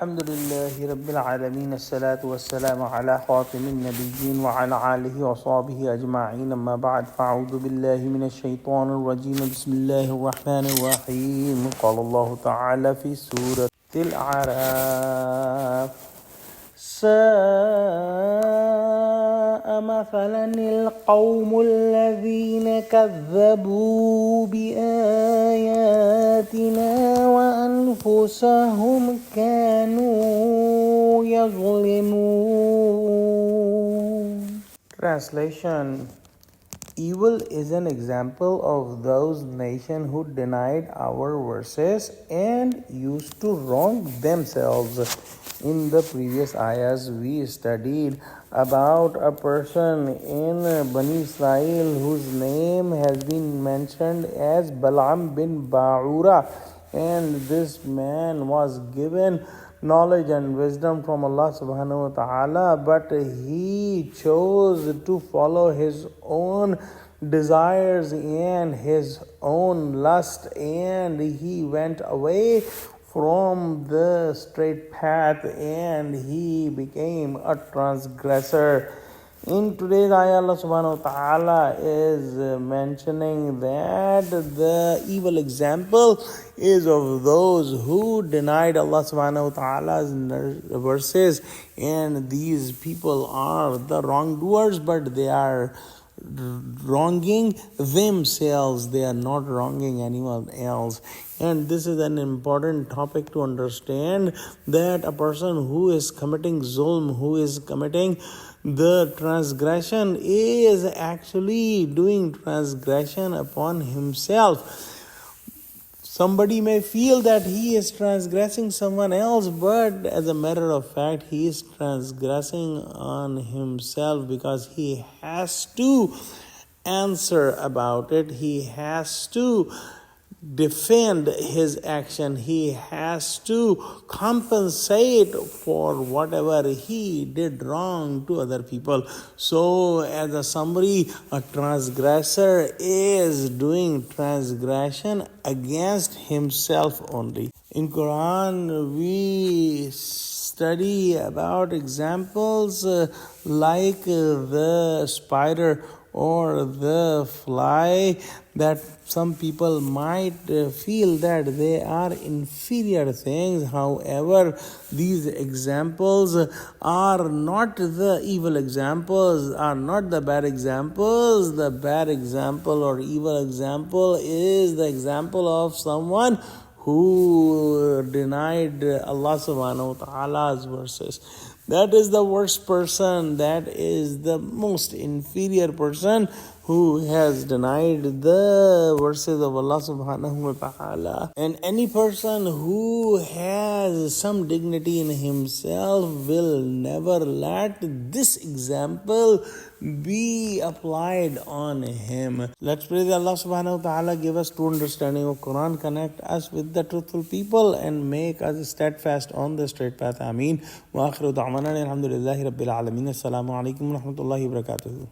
الحمد لله رب العالمين الصلاة والسلام على خاتم النبيين وعلى آله وصحبه أجمعين أما بعد فأعوذ بالله من الشيطان الرجيم بسم الله الرحمن الرحيم قال الله تعالى في سورة الأعراف ساء مثلا القوم الذين كذبوا بآياتنا وأنفسهم كانوا يظلمون. Translation: Evil is an example of those nations who denied our verses and used to wrong themselves. In the previous ayahs, we studied about a person in Bani Israel whose name has been mentioned as Balaam bin Ba'ura, and this man was given knowledge and wisdom from Allah subhanahu wa ta'ala, but he chose to follow his own desires and his own lust, and he went away from the straight path and he became a transgressor. In today's ayah, Allah subhanahu wa ta'ala is mentioning that the evil example is of those who denied Allah subhanahu wa ta'ala's verses, and these people are the wrongdoers, but they are wronging themselves. They are not wronging anyone else. And this is an important topic to understand, that a person who is committing zulm, who is committing the transgression, is actually doing transgression upon himself. Somebody may feel that he is transgressing someone else, but as a matter of fact, he is transgressing on himself, because he has to answer about it. He has to defend his action. He has to compensate for whatever he did wrong to other people. So as a summary, a transgressor is doing transgression against himself only. In Quran, we study about examples like the spider or the fly, that some people might feel that they are inferior things. However, these examples are not the evil examples, are not the bad examples. The bad example or evil example is the example of someone who denied Allah subhanahu wa ta'ala's verses. That is the worst person. That is the most inferior person who has denied the verses of Allah subhanahu wa ta'ala. And any person who has some dignity in himself will never let this example be applied on him. Let's pray that Allah subhanahu wa ta'ala give us true understanding of Quran, connect us with the truthful people, and make us steadfast on the straight path. Ameen. Wa akhiru da'wana alhamdulillahi rabbil alameen. Assalamu alaikum wa rahmatullahi wa barakatuh.